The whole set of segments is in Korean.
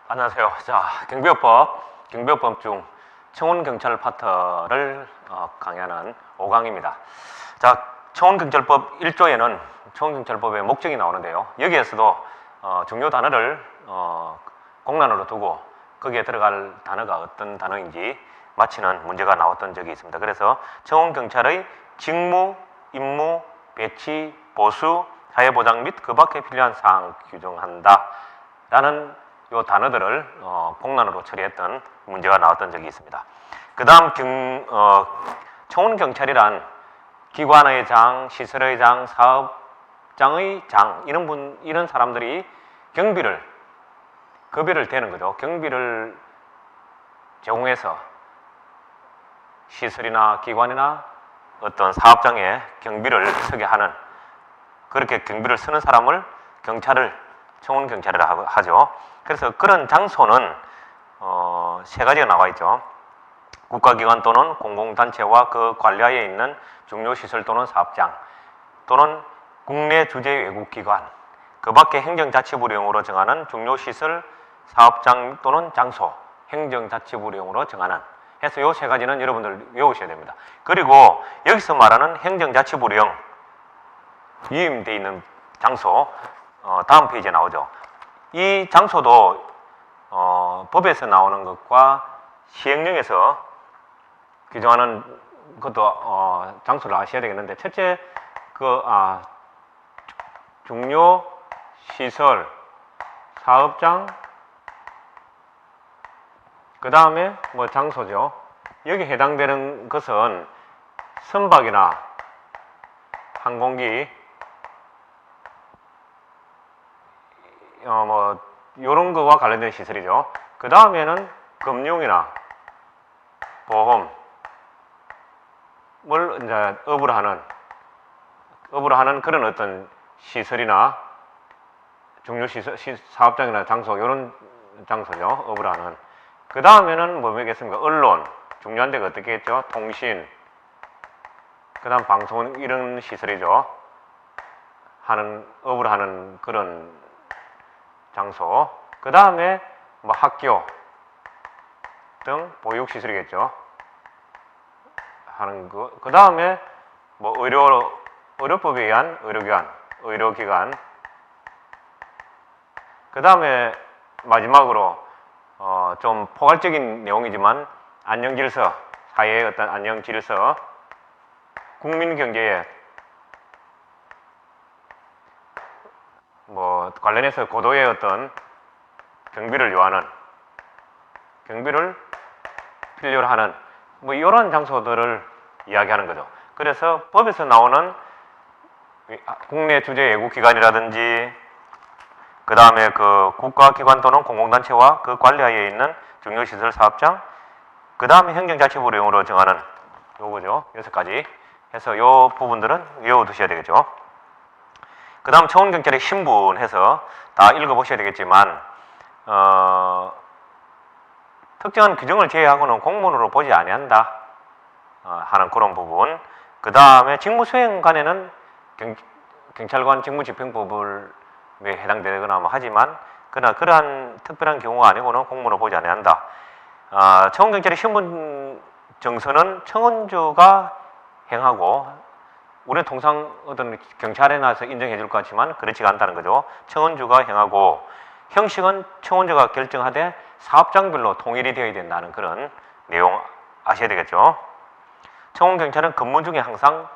안녕하세요. 자, 경비업법 중 청운경찰 파트를 강의하는 오강입니다. 자, 청운경찰법 1조에는 청운경찰법의 목적이 나오는데요. 여기에서도 중요 단어를 공란으로 두고 거기에 들어갈 단어가 어떤 단어인지 맞히는 문제가 나왔던 적이 있습니다. 그래서 청운경찰의 직무, 임무, 배치, 보수, 사회보장 및 그 밖에 필요한 사항 규정한다 라는 요 단어들을 공란으로 처리했던 문제가 나왔던 적이 있습니다. 그 다음 청운경찰이란 기관의 장, 시설의 장, 사업장의 장 이런 사람들이 급여를 대는 거죠. 경비를 제공해서 시설이나 기관이나 어떤 사업장에 경비를 서게 하는, 그렇게 경비를 서는 사람을 청운경찰이라고 하죠. 그래서 그런 장소는 세 가지가 나와 있죠. 국가기관 또는 공공단체와 그 관리하에 있는 중요시설 또는 사업장, 또는 국내 주재 외국기관, 그 밖에 행정자치부령으로 정하는 중요시설, 사업장 또는 장소, 행정자치부령으로 정하는 해서 이 세 가지는 여러분들 외우셔야 됩니다. 그리고 여기서 말하는 행정자치부령 위임되어 있는 장소, 다음 페이지에 나오죠. 이 장소도 법에서 나오는 것과 시행령에서 규정하는 것도 장소를 아셔야 되겠는데, 첫째 중요 시설, 사업장, 그 다음에 장소죠. 여기 해당되는 것은 선박이나 항공기, 요런 거와 관련된 시설이죠. 그 다음에는 금융이나 보험을 이제 업으로 하는 그런 어떤 시설이나 중요시설, 사업장이나 장소, 요런 장소죠. 업으로 하는. 그 다음에는 뭐겠습니까? 언론, 중요한 데가 어떻게 했죠? 통신, 그 다음 방송, 이런 시설이죠. 업으로 하는 그런 장소. 그 다음에 학교 등 보육시설이겠죠. 하는 거. 그 다음에 의료법에 의한 의료기관. 그 다음에 마지막으로 좀 포괄적인 내용이지만 안녕질서, 사회의 어떤 안녕질서, 국민경제에 관련해서 고도의 어떤 경비를 필요로 하는 이런 장소들을 이야기하는 거죠. 그래서 법에서 나오는 국내 주재 외국기관이라든지, 그 다음에 그 국가기관 또는 공공단체와 그 관리하에 있는 중요시설, 사업장, 그 다음에 행정자치부령으로 정하는 요거죠. 6가지 해서 요 부분들은 외워두셔야 되겠죠. 그 다음 청운경찰의 신분해서 다 읽어보셔야 되겠지만, 특정한 규정을 제외하고는 공무원으로 보지 아니한다 하는 그런 부분. 그 다음에 직무수행관에는 경찰관 직무집행법을 해당되거나 하지만, 그러나 그러한 특별한 경우가 아니고는 공무원으로 보지 아니한다. 청운경찰의 신분 정서는 청운주가 행하고, 우리는 통상 어떤 경찰에 나서 인정해 줄 것 같지만 그렇지가 않다는 거죠. 청운주가 행하고, 형식은 청운주가 결정하되 사업장별로 통일이 되어야 된다는 그런 내용 아셔야 되겠죠. 청운경찰은 근무 중에 항상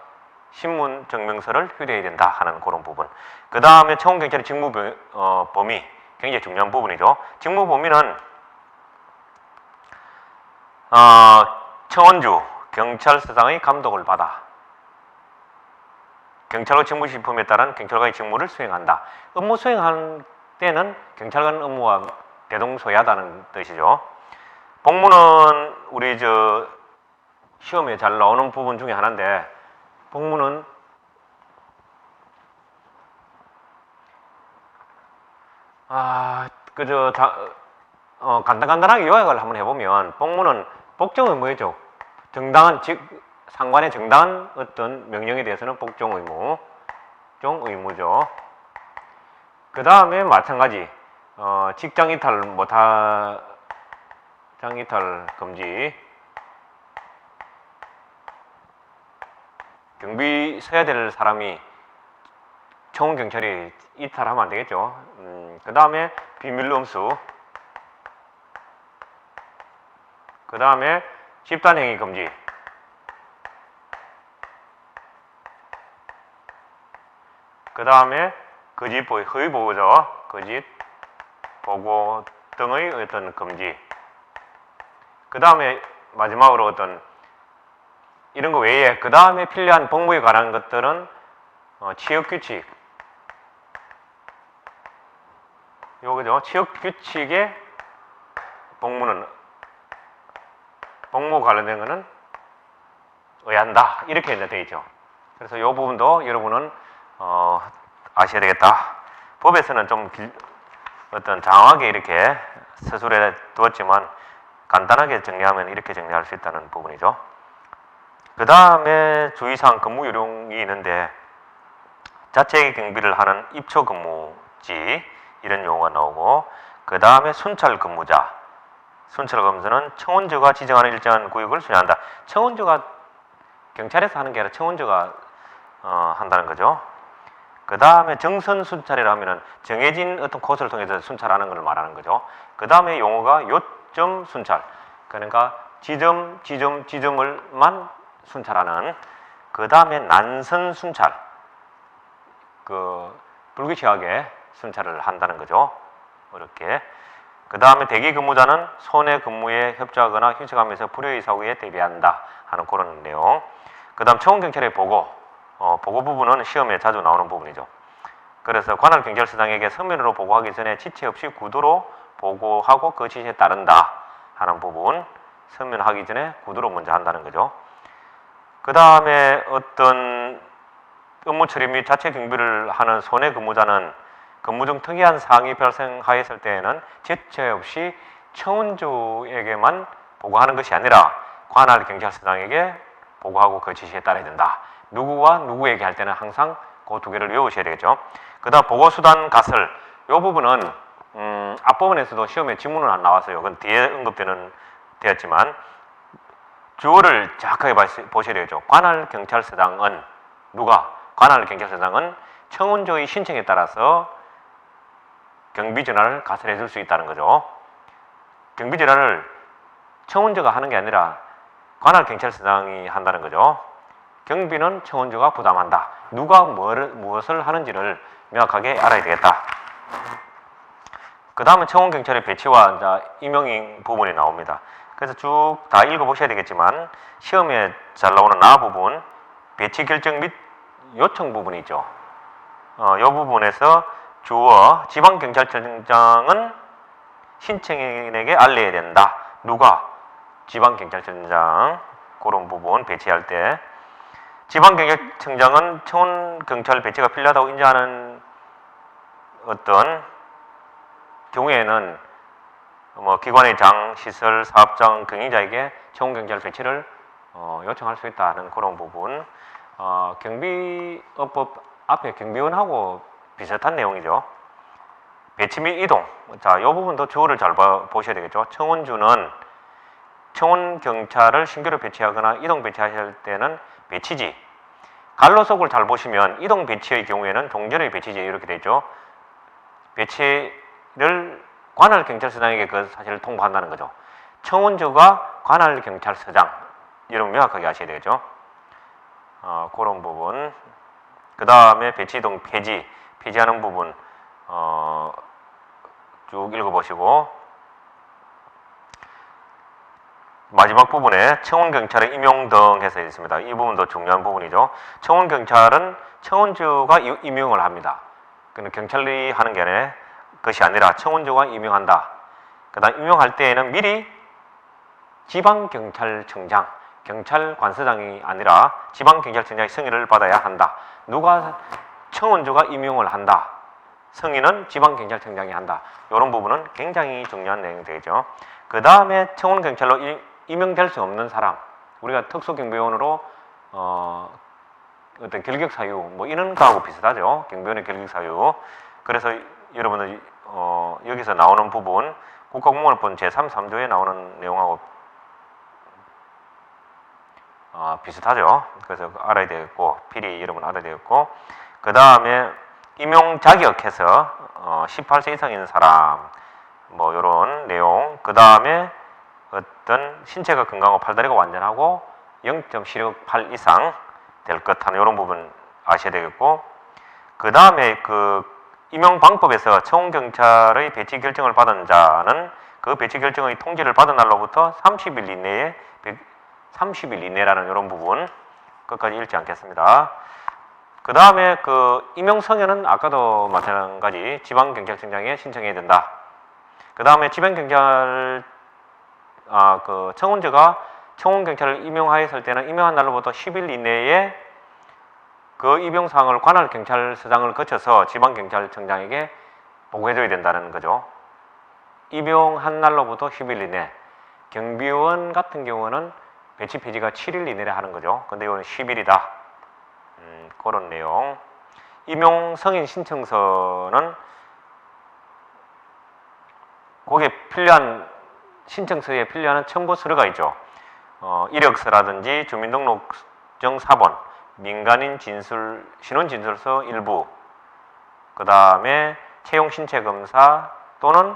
신분 증명서를 휴대해야 된다 하는 그런 부분. 그 다음에 청운경찰의 직무 범위, 굉장히 중요한 부분이죠. 직무 범위는 청운주, 경찰서장의 감독을 받아 경찰과 직무시품에 따른 경찰관의 직무를 수행한다. 업무 수행하는 때는 경찰관 업무와 대동소이하다는 뜻이죠. 복무는 우리 시험에 잘 나오는 부분 중에 하나인데, 복무는 간단하게 요약을 한번 해보면, 복무는 복종 의무죠. 상관의 정당한 어떤 명령에 대해서는 복종 의무죠. 그 다음에 마찬가지 직장 이탈 못하 직장 이탈 금지. 경비 서야 될 사람이 청운 경찰이 이탈하면 안 되겠죠. 그 다음에 비밀 음수. 그 다음에 집단행위 금지. 그 다음에 거짓 보고, 허위 보고죠. 거짓 보고 등의 어떤 금지. 그 다음에 마지막으로 어떤 이런 거 외에 그 다음에 필요한 복무에 관한 것들은 취업 규칙. 요거죠. 취업 규칙에 복무 관련된 거는 의한다. 이렇게 되어 있죠. 그래서 이 부분도 여러분은 아셔야 되겠다. 법에서는 좀 어떤 장황하게 이렇게 서술해 두었지만 간단하게 정리하면 이렇게 정리할 수 있다는 부분이죠. 그 다음에 주의사항 근무 요령이 있는데 자체 경비를 하는 입초 근무지 이런 용어가 나오고, 그 다음에 순찰 근무자. 순찰 근무자는 청원주가 지정하는 일정한 구역을 순회한다. 청원주가 경찰에서 하는 게 아니라 청원주가 한다는 거죠. 그 다음에 정선 순찰이라 하면은 정해진 어떤 코스를 통해서 순찰하는 걸 말하는 거죠. 그 다음에 용어가 요점 순찰. 그러니까 지점을만 순찰하는. 그 다음에 난선 순찰. 불규칙하게 순찰을 한다는 거죠. 이렇게. 그 다음에 대기 근무자는 손해 근무에 협조하거나 휴식하면서 불효의 사고에 대비한다 하는 그런 내용. 그 다음 청원경찰의 보고 부분은 시험에 자주 나오는 부분이죠. 그래서 관할 경찰서장에게 서면으로 보고하기 전에 지체 없이 구두로 보고하고 그 지시에 따른다 하는 부분. 서면하기 전에 구두로 먼저 한다는 거죠. 그 다음에 어떤 업무 처리 및 자체 경비를 하는 손해 근무자는 근무 중 특이한 사항이 발생하였을 때에는 지체 없이 청원주에게만 보고하는 것이 아니라 관할 경찰서장에게 보고하고 그 지시에 따라야 된다. 누구와 누구에게 할 때는 항상 그 두 개를 외우셔야 되겠죠. 그 다음 보고수단 가설. 이 부분은 앞부분에서도 시험에 지문은 안 나왔어요. 그건 뒤에 되었지만 주어를 정확하게 보셔야 되겠죠. 관할 경찰서장은 관할 경찰서장은 청원주의 신청에 따라서 경비 전화를 가설해 줄 수 있다는 거죠. 경비 전화를 청원주가 하는 게 아니라 관할 경찰서장이 한다는 거죠. 경비는 청원주가 부담한다. 누가 무엇을 하는지를 명확하게 알아야 되겠다. 그 다음은 청원경찰의 배치와 임용 부분이 나옵니다. 그래서 쭉 다 읽어보셔야 되겠지만 시험에 잘 나오는 부분, 배치 결정 및 요청 부분이 있죠. 이 부분에서 주어 지방경찰청장은 신청인에게 알려야 된다. 누가? 지방경찰청장. 그런 부분 배치할 때 지방경찰청장은 청원경찰 배치가 필요하다고 인정하는 어떤 경우에는 기관의 장, 시설, 사업장, 경영자에게 청원경찰 배치를 요청할 수 있다는 그런 부분. 경비업법 앞에 경비원하고 비슷한 내용이죠. 배치 및 이동. 자, 이 부분도 주어를 잘 보셔야 되겠죠. 청원주는 청원경찰을 신규로 배치하거나 이동 배치하실 때는 배치지. 갈로속을 잘 보시면 이동 배치의 경우에는 종전의 배치지 이렇게 되죠. 배치를 관할 경찰서장에게 그 사실을 통보한다는 거죠. 청원주가 관할 경찰서장. 여러분 명확하게 아셔야 되겠죠. 그런 부분. 그 다음에 배치 이동 폐지하는 부분 쭉 읽어보시고, 마지막 부분에 청원경찰의 임용 등 해서 있습니다. 이 부분도 중요한 부분이죠. 청원경찰은 청원주가 임용을 합니다. 근데 경찰이 하는 게 것이 아니라 청원주가 임용한다. 그 다음 임용할 때에는 미리 지방경찰청장, 경찰관서장이 아니라 지방경찰청장의 승인을 받아야 한다. 누가 청원주가 임용을 한다. 승인은 지방경찰청장이 한다. 이런 부분은 굉장히 중요한 내용이 되죠. 그 다음에 청원경찰로 임용될 수 없는 사람, 우리가 특수경비원으로 어떤 결격사유 이런 거하고 비슷하죠. 경비원의 결격사유. 그래서 여러분들 여기서 나오는 부분 국가공무원법 제3조에 나오는 내용하고 비슷하죠. 그래서 알아야 되겠고 필히 여러분 알아야 되겠고 그 다음에 임용 자격해서 18세 이상인 사람 뭐 이런 내용 그 다음에 어떤 신체가 건강하고 팔다리가 완전하고 0.768 이상 될 것 하는 이런 부분 아셔야 되겠고 그 다음에 그 임용 방법에서 청운경찰의 배치 결정을 받은 자는 그 배치 결정의 통지를 받은 날로부터 30일 이내에 30일 이내라는 이런 부분 끝까지 읽지 않겠습니다. 그 다음에 그 임용 성현은 아까도 마찬가지 지방경찰청장에 신청해야 된다. 그 다음에 지방경찰 그 청운저가 청운경찰을 임용하였을 때는 임용한 날로부터 10일 이내에 그 임용사항을 관할경찰서장을 거쳐서 지방경찰청장에게 보고해줘야 된다는 거죠. 임용한 날로부터 10일 이내. 경비원 같은 경우는 배치 폐지가 7일 이내에 하는 거죠. 근데 이거는 10일이다. 그런 내용. 임용 승인 신청서는 거기에 필요한 신청서에 필요한 첨부 서류가 있죠. 이력서라든지 주민등록증 4번, 민간인 진술, 신원진술서 일부, 그 다음에 채용 신체 검사 또는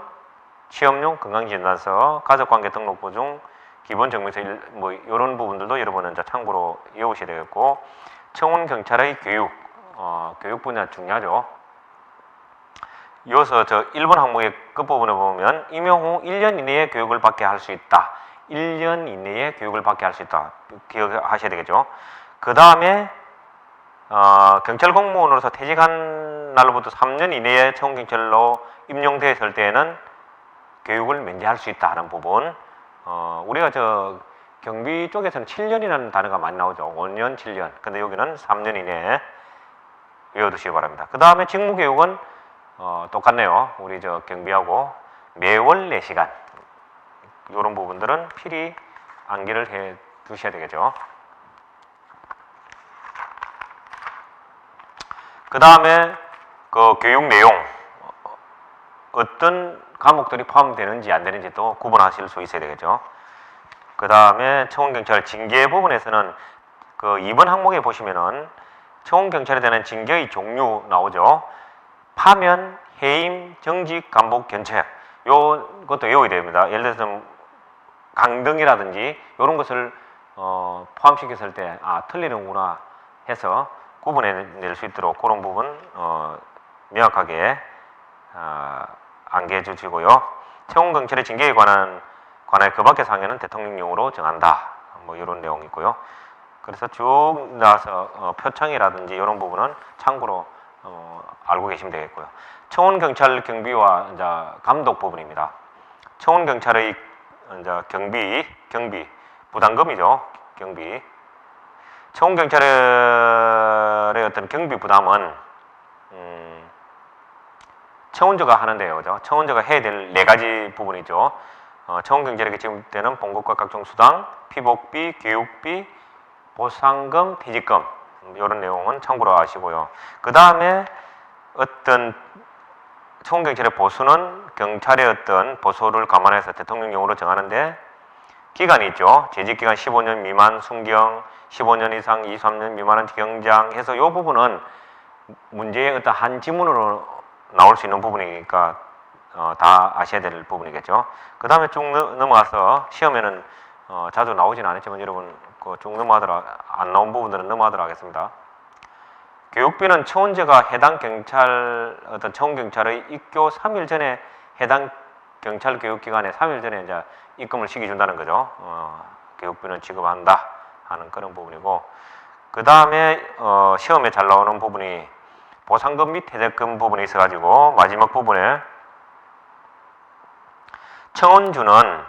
취업용 건강진단서, 가족관계 등록부 중 기본 증명서 뭐 이런 부분들도 여러분은 이제 참고로 외우셔야 되겠고, 청운 경찰의 교육, 교육 분야 중요하죠. 이어서 저 1번 항목의 끝부분에 보면 임용 후 1년 이내에 교육을 받게 할 수 있다. 1년 이내에 교육을 받게 할 수 있다. 기억하셔야 되겠죠. 그 다음에 경찰 공무원으로서 퇴직한 날로부터 3년 이내에 청운경찰로 임용되었을 때에는 교육을 면제할 수 있다 하는 부분. 우리가 저 경비 쪽에서는 7년이라는 단어가 많이 나오죠. 5년, 7년. 근데 여기는 3년 이내에 외워두시기 바랍니다. 그 다음에 직무교육은 똑같네요. 우리 저 경비하고 매월 4시간. 이런 부분들은 필히 암기를 해 두셔야 되겠죠. 그 다음에 그 교육 내용 어떤 과목들이 포함되는지 안 되는지 또 구분하실 수 있어야 되겠죠. 그 다음에 청운경찰 징계 부분에서는 그 2번 항목에 보시면은 청운경찰에 대한 징계의 종류 나오죠. 파면, 해임, 정직, 감복, 견책. 요것도 외워야 됩니다. 예를 들어서 강등이라든지 이런 것을 포함시켰을 때 틀리는구나 해서 구분해낼 수 있도록 그런 부분 명확하게 안개해 주시고요. 청운경찰의 징계에 관한 그 밖의 사항에는 대통령령으로 정한다. 뭐 이런 내용이 있고요. 그래서 쭉 나와서 표창이라든지 이런 부분은 참고로 알고 계시면 되겠고요. 청운경찰 경비와 이제 감독 부분입니다. 청운경찰의 이제 경비 부담금이죠. 경비. 청운경찰의 어떤 경비 부담은 청운저가 하는데요. 그죠? 청운저가 해야 될 4가지 부분이죠. 청운경찰에게 지급되는 봉급과 각종 수당, 피복비, 교육비, 보상금, 퇴직금 이런 내용은 참고로 아시고요. 그 다음에 어떤 청운경찰의 보수는 경찰의 어떤 보수를 감안해서 대통령령으로 정하는데 기간이 있죠. 재직기간 15년 미만 순경, 15년 이상 23년 미만은 경장 해서 이 부분은 문제의 어떤 한 지문으로 나올 수 있는 부분이니까 다 아셔야 될 부분이겠죠. 그 다음에 쭉 넘어가서 시험에는 자주 나오진 않았지만 여러분 쭉 넘어가도록 안 나온 부분들은 넘어가도록 하겠습니다. 교육비는 청운저가 해당 경찰 어떤 청운경찰의 입교 3일 전에 해당 경찰 교육기관에 3일 전에 이제 입금을 시켜준다는 거죠. 교육비는 지급한다 하는 그런 부분이고, 그 다음에 시험에 잘 나오는 부분이 보상금 및 퇴직금 부분이 있어가지고 마지막 부분에 청운주는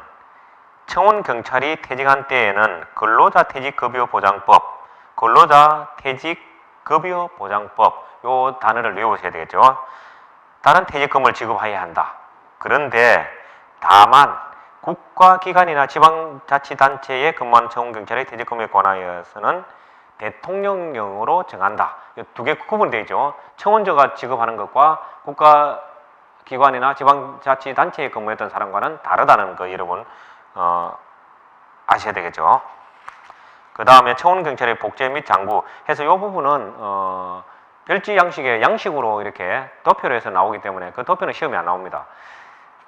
청운경찰이 퇴직한 때에는 근로자 퇴직급여 보장법, 근로자 퇴직급여 보장법 요 단어를 외우셔야 되겠죠. 다른 퇴직금을 지급해야 한다. 그런데 다만 국가기관이나 지방자치단체에 근무하는 청운경찰의 퇴직금에 관하여서는 대통령령으로 정한다. 2개 구분되어 있죠. 청운저가 지급하는 것과 기관이나 지방자치단체에 근무했던 사람과는 다르다는 거 여러분 아셔야 되겠죠. 그 다음에 청원경찰의 복제 및 장구 해서 이 부분은 별지 양식의 양식으로 이렇게 도표로 해서 나오기 때문에 그 도표는 시험에 안 나옵니다.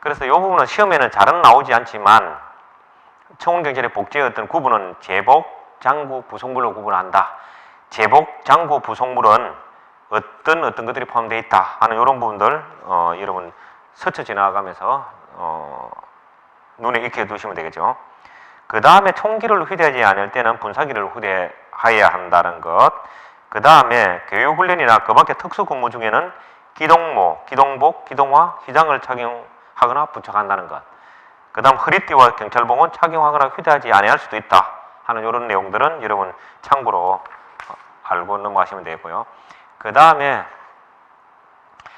그래서 이 부분은 시험에는 잘은 나오지 않지만 청원경찰의 복제의 어떤 구분은 제복, 장구, 부속물로 구분한다. 제복, 장구, 부속물은 어떤 것들이 포함되어 있다 하는 이런 부분들 여러분 스쳐 지나가면서 눈에 익혀 두시면 되겠죠. 그 다음에 총기를 휴대하지 않을 때는 분사기를 휴대하여야 한다는 것. 그 다음에 교육훈련이나 그 밖에 특수근무 중에는 기동모, 기동복, 기동화, 휘장을 착용하거나 부착한다는 것. 그 다음 허리띠와 경찰복은 착용하거나 휴대하지 아니할 수도 있다 하는 이런 내용들은 여러분 참고로 알고 넘어가시면 되고요. 그 다음에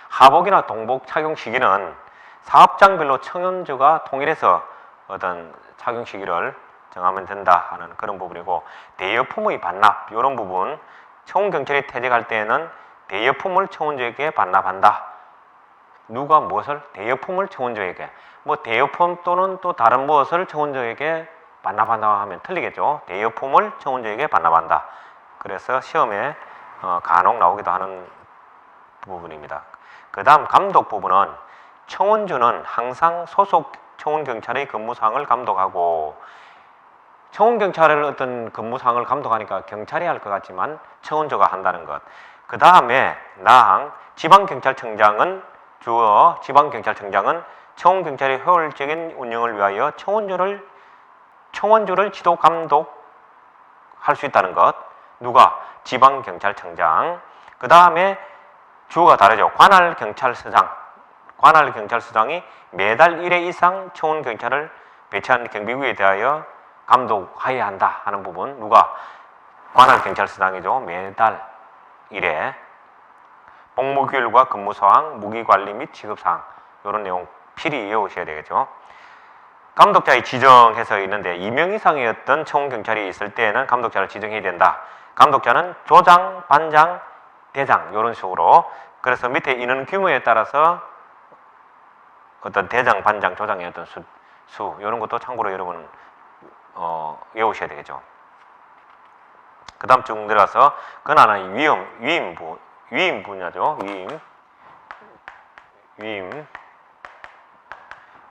하복이나 동복 착용 시기는 사업장별로 청원주가 통일해서 어떤 착용 시기를 정하면 된다 하는 그런 부분이고, 대여품의 반납 이런 부분 청원경찰이 퇴직할 때에는 대여품을 청원주에게 반납한다. 누가 무엇을? 대여품을 청원주에게. 뭐 대여품 또는 또 다른 무엇을 청원주에게 반납한다 하면 틀리겠죠. 대여품을 청원주에게 반납한다. 그래서 시험에 간혹 나오기도 하는 부분입니다. 그 다음 감독 부분은 청원주는 항상 소속 청원경찰의 근무사항을 감독하고, 청원경찰의 어떤 근무사항을 감독하니까 경찰이 할 것 같지만 청원주가 한다는 것. 그 다음에 나항 지방경찰청장은 지방경찰청장은 청원경찰의 효율적인 운영을 위하여 청원주를 지도 감독할 수 있다는 것. 누가? 지방경찰청장. 그 다음에 주어가 다르죠. 관할경찰서장이 매달 1회 이상 청원경찰을 배치한 경비구에 대하여 감독하여야 한다 하는 부분. 누가? 관할경찰서장이죠. 매달 1회. 복무규율과 근무사항, 무기관리 및 취급사항 이런 내용 필히 외우셔야 되겠죠. 감독자의 지정해서 있는데 2명 이상의 어떤 청원경찰이 있을 때에는 감독자를 지정해야 된다. 감독자는 조장, 반장, 대장 이런 식으로. 그래서 밑에 인원 규모에 따라서 어떤 대장, 반장, 조장의 어떤 수 이런 것도 참고로 여러분 외우셔야 되겠죠. 그 다음 쭉 내려가서 권한의 위임 분야죠. 위임.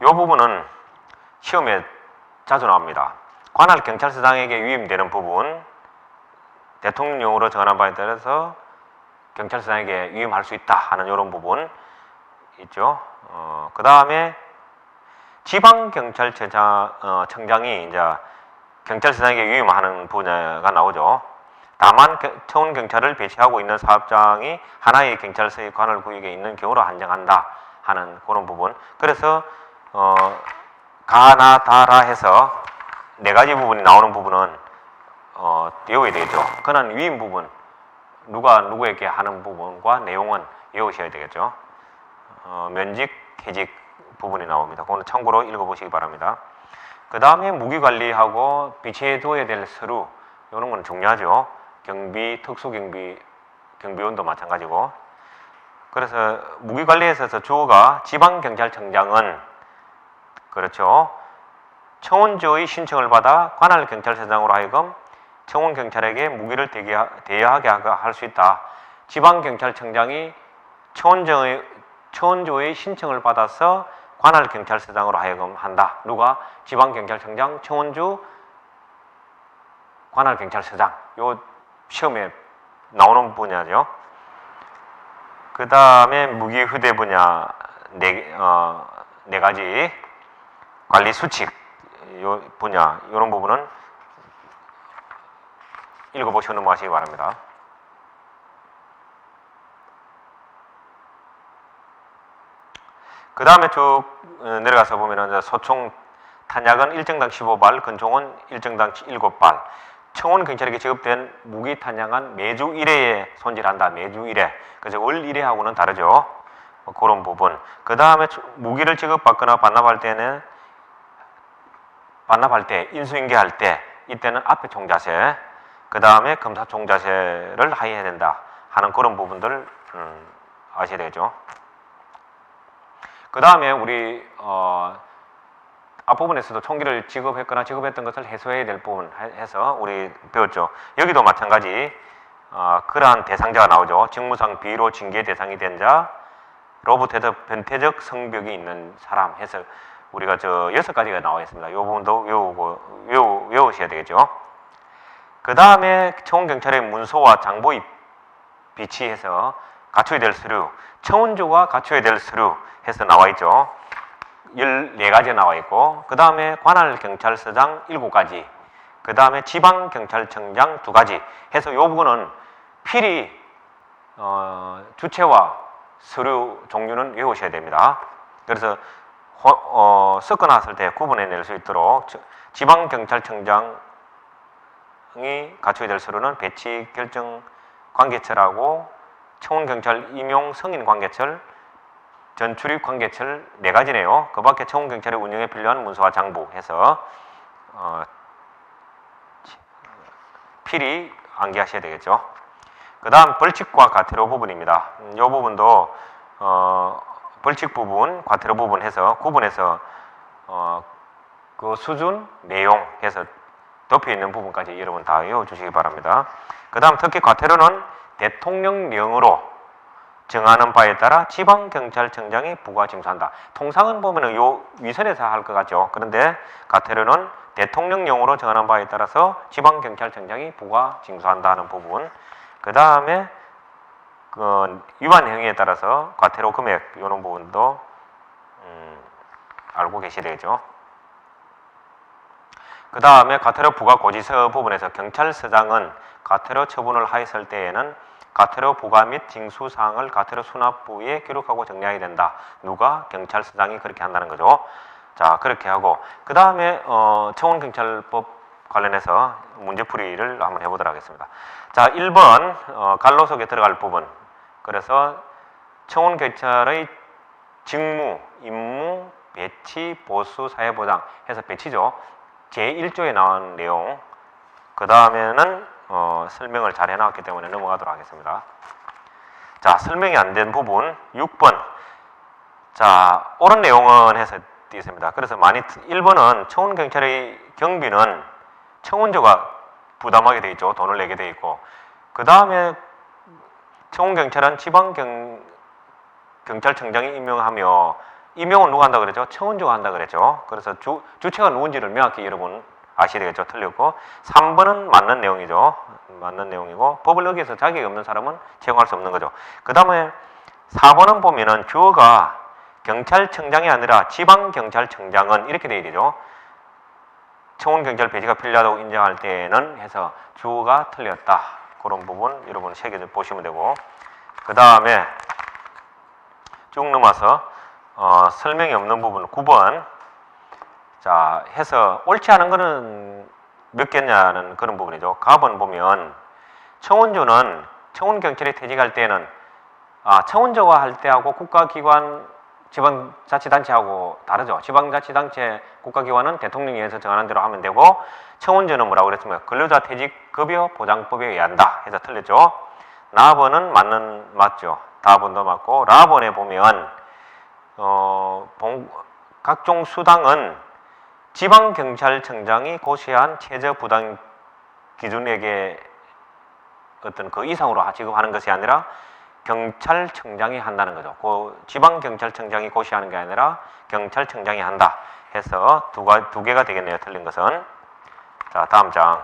이 부분은 시험에 자주 나옵니다. 관할경찰서장에게 위임되는 부분, 대통령령으로 정한 바에 따라서 경찰서장에게 위임할 수 있다 하는 이런 부분 있죠. 그 다음에 지방경찰청장이 이제 경찰서장에게 위임하는 분야가 나오죠. 다만 청원경찰을 배치하고 있는 사업장이 하나의 경찰서의 관할구역에 있는 경우로 한정한다 하는 그런 부분. 그래서 가나 다라 해서 네 가지 부분이 나오는 부분은 외워야 되겠죠. 권한 위임 부분, 누가 누구에게 하는 부분과 내용은 외우셔야 되겠죠. 면직, 퇴직 부분이 나옵니다. 그거는 참고로 읽어보시기 바랍니다. 그 다음에 무기관리하고 배치해둬야 될 서류 이런 건 중요하죠. 경비, 경비원도 마찬가지고. 그래서 무기관리에 있어서 주어가 지방경찰청장은 그렇죠. 청원주의 신청을 받아 관할경찰서장으로 하여금 청원경찰에게 무기를 대여하게 할 수 있다. 지방경찰청장이 청원주의 신청을 받아서 관할경찰서장으로 하여금 한다. 누가? 지방경찰청장, 청원주, 관할경찰서장. 요 시험에 나오는 분야죠. 그 다음에 무기 휴대 분야 네 가지, 관리 수칙 요 분야 이런 부분은 읽어보시고 넘어가시기 바랍니다. 그 다음에 쭉 내려가서 보면은 소총 탄약은 1정당 15발, 권총은 1정당 7발. 청원경찰에게 지급된 무기 탄약은 매주 1회에 손질한다. 매주 1회. 그래서 월 1회하고는 다르죠. 그런 부분. 그 다음에 무기를 지급받거나 반납할 때, 인수인계할 때, 이때는 앞에 총자세, 그 다음에 검사 총자세를 하여야 된다 하는 그런 부분들을 아셔야 되죠. 그 다음에 우리 앞부분에서도 총기를 지급했거나 지급했던 것을 해소해야 될 부분 해서 우리 배웠죠. 여기도 마찬가지 그러한 대상자가 나오죠. 직무상 비로 징계 대상이 된 자, 로부터 변태적 성벽이 있는 사람 해서 우리가 저 6가지가 나와 있습니다. 이 부분도 외우셔야 되겠죠. 그 다음에 청운경찰의 문서와 장부에 비치해서 갖춰야 될 서류, 청운주가 갖춰야 될 서류 해서 나와 있죠. 14가지가 나와 있고, 그 다음에 관할경찰서장 7가지, 그 다음에 지방경찰청장 2가지 해서 이 부분은 필히 주체와 서류 종류는 외우셔야 됩니다. 그래서 섞어 놨을 때 구분해낼 수 있도록 지방경찰청장이 갖춰야 될 서류는 배치 결정 관계처라고 청운경찰 임용 승인 관계처, 전출입 관계처 4가지네요. 그 밖에 청운경찰의 운영에 필요한 문서와 장부 해서 필히 암기하셔야 되겠죠. 그 다음 벌칙과 과태료 부분입니다. 이 부분도 벌칙 부분, 과태료 부분 해서 구분해서 그 수준, 내용 해서 덮여 있는 부분까지 여러분 다 외워주시기 바랍니다. 그 다음 특히 과태료는 대통령령으로 정하는 바에 따라 지방경찰청장이 부과 징수한다. 통상은 보면은 요 위선에서 할 것 같죠. 그런데 과태료는 대통령령으로 정하는 바에 따라서 지방경찰청장이 부과 징수한다는 부분. 그 다음에 그 위반 행위에 따라서 과태료 금액 이런 부분도 알고 계셔야 되죠. 그 다음에 과태료 부과 고지서 부분에서 경찰서장은 과태료 처분을 하였을 때에는 과태료 부과 및 징수 사항을 과태료 수납부에 기록하고 정리하게 된다. 누가? 경찰서장이 그렇게 한다는 거죠. 자, 그렇게 하고 그 다음에 청운경찰법 관련해서 문제풀이를 한번 해보도록 하겠습니다. 자, 1번 갈로 속에 들어갈 부분. 그래서 청운경찰의 직무, 임무, 배치, 보수, 사회보장 해서 배치죠. 제1조에 나온 내용. 그 다음에는 설명을 잘 해놨기 때문에 넘어가도록 하겠습니다. 자, 설명이 안 된 부분 6번. 자, 옳은 내용은 해서 있습니다. 그래서 1번은 청운경찰의 경비는 청운조가 부담하게 돼 있죠. 돈을 내게 돼 있고. 그 다음에 청운경찰은 지방경찰청장이 임명하며 임명은 누가 한다 그랬죠? 청운조가 한다 그랬죠. 그래서 주체가 누군지를 명확히 여러분 아셔야 되겠죠. 틀렸고 3번은 맞는 내용이죠. 맞는 내용이고 법을 어겨서 자격이 없는 사람은 채용할 수 없는 거죠. 그 다음에 4번은 보면은 주어가 경찰청장이 아니라 지방경찰청장은 이렇게 돼야 되죠. 청운경찰 배치가 필요하다고 인정할 때는 해서 주어가 틀렸다. 그런 부분 여러분 새겨 보시면 되고 그 다음에 쭉 넘어서 설명이 없는 부분 9번. 자, 해서 옳지 않은 거는 몇 개냐는 그런 부분이죠. 가번 보면 청운조는 청운경찰이 퇴직할 때는 청운조가 할 때하고 국가기관 지방자치단체하고 다르죠. 지방자치단체 국가기관은 대통령에 의해서 정하는 대로 하면 되고 청운조는 뭐라고 그랬습니까? 근로자 퇴직급여 보장법에 의한다 해서 틀렸죠. 나번은 맞죠. 다번도 맞고 라번에 보면 각종 수당은 지방경찰청장이 고시한 최저부당 기준액의 어떤 그 이상으로 지급하는 것이 아니라 경찰청장이 한다는 거죠. 지방경찰청장이 고시하는 게 아니라 경찰청장이 한다 해서 두 개가 되겠네요. 틀린 것은. 자, 다음 장.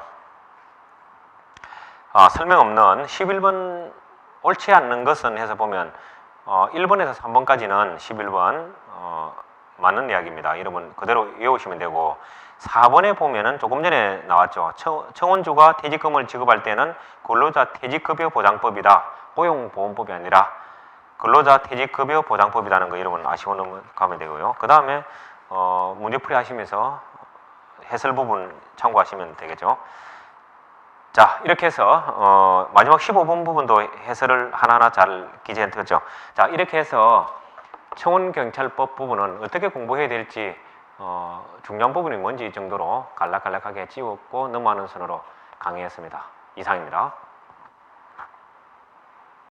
설명 없는 11번 옳지 않는 것은 해서 보면 1번에서 3번까지는 11번 맞는 이야기입니다. 여러분 그대로 외우시면 되고 4번에 보면은 조금 전에 나왔죠. 청운주가 퇴직금을 지급할 때는 근로자 퇴직급여 보장법이다. 고용보험법이 아니라 근로자 퇴직급여 보장법이라는 거 여러분 아시고 넘어가면 되고요. 그 다음에 문제풀이 하시면서 해설 부분 참고하시면 되겠죠. 자, 이렇게 해서 마지막 15번 부분도 해설을 하나하나 잘 기재했죠. 자, 이렇게 해서 청운경찰법 부분은 어떻게 공부해야 될지 중요한 부분이 뭔지 정도로 간략하게 짚고 넘어가는 선으로 강의했습니다. 이상입니다.